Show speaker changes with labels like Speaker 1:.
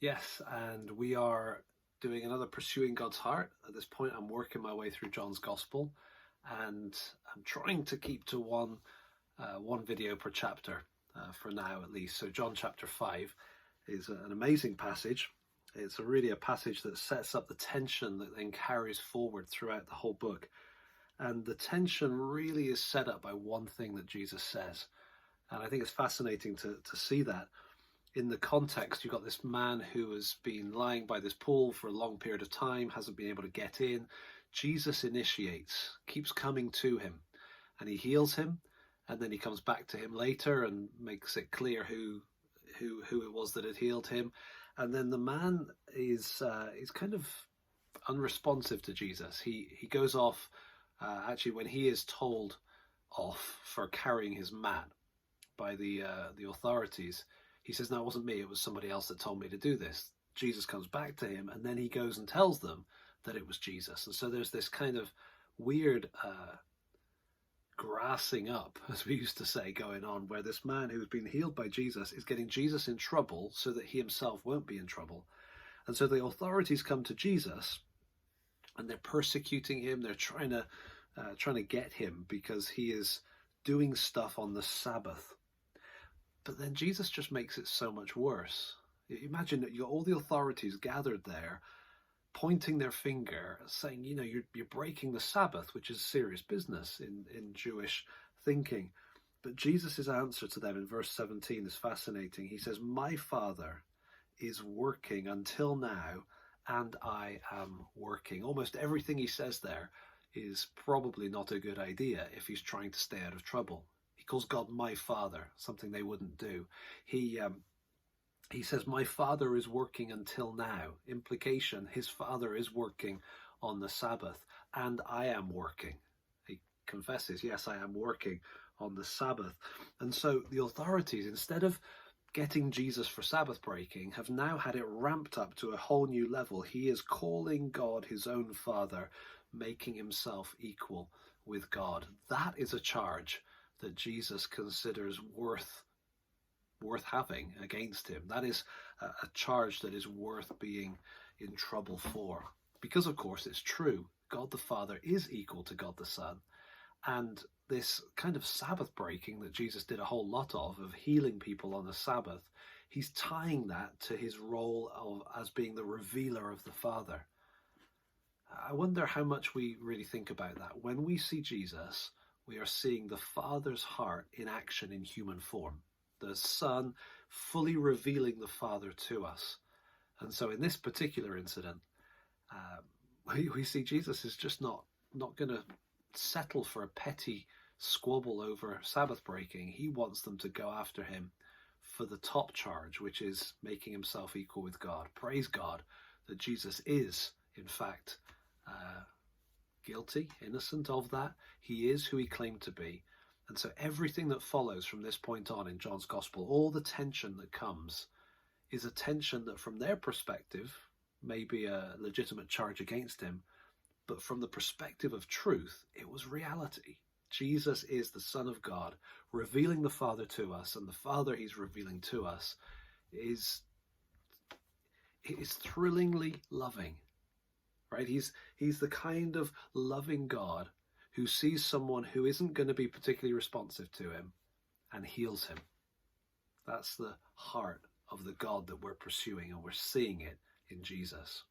Speaker 1: Yes, and we are doing another Pursuing God's Heart. At this point, I'm working my way through John's Gospel, and I'm trying to keep to one video per chapter for now, at least. So John chapter 5 is an amazing passage. It's really a passage that sets up the tension that then carries forward throughout the whole book. And the tension really is set up by one thing that Jesus says. And I think it's fascinating to see that. In the context, you've got this man who has been lying by this pool for a long period of time, hasn't been able to get in. Jesus initiates, keeps coming to him, and he heals him, and then he comes back to him later and makes it clear who it was that had healed him. And then the man is kind of unresponsive to Jesus. He goes off, actually, when he is told off for carrying his mat by the authorities. He says, no, it wasn't me, it was somebody else that told me to do this. Jesus comes back to him, and then he goes and tells them that it was Jesus. And so there's this kind of weird grassing up, as we used to say, going on, where this man who's been healed by Jesus is getting Jesus in trouble so that he himself won't be in trouble. And so the authorities come to Jesus, and they're persecuting him. They're trying to get him because he is doing stuff on the Sabbath. But then Jesus just makes it so much worse. Imagine that you've got all the authorities gathered there, pointing their finger, saying, you know, you're breaking the Sabbath, which is serious business in Jewish thinking. But Jesus' answer to them in verse 17 is fascinating. He says, my Father is working until now, and I am working. Almost everything he says there is probably not a good idea if he's trying to stay out of trouble. He calls God my Father, something they wouldn't do. He says, my Father is working until now. Implication, his Father is working on the Sabbath, and I am working. He confesses, yes, I am working on the Sabbath. And so the authorities, instead of getting Jesus for Sabbath breaking, have now had it ramped up to a whole new level. He is calling God his own Father, making himself equal with God. That is a charge that Jesus considers worth having against him. That is a charge that is worth being in trouble for. Because, of course, it's true. God the Father is equal to God the Son. And this kind of Sabbath breaking that Jesus did a whole lot of healing people on the Sabbath, he's tying that to his role as being the revealer of the Father. I wonder how much we really think about that. When we see Jesus, we are seeing the Father's heart in action in human form. The Son fully revealing the Father to us. And so in this particular incident, we see Jesus is just not going to settle for a petty squabble over Sabbath breaking. He wants them to go after him for the top charge, which is making himself equal with God. Praise God that Jesus is, in fact, guilty, innocent of that. He is who he claimed to be. And so everything that follows from this point on in John's Gospel, all the tension that comes, is a tension that from their perspective may be a legitimate charge against him, but from the perspective of truth, it was reality. Jesus is the Son of God, revealing the Father to us, and the Father he's revealing to us is thrillingly loving. Right? He's the kind of loving God who sees someone who isn't going to be particularly responsive to him and heals him. That's the heart of the God that we're pursuing, and we're seeing it in Jesus.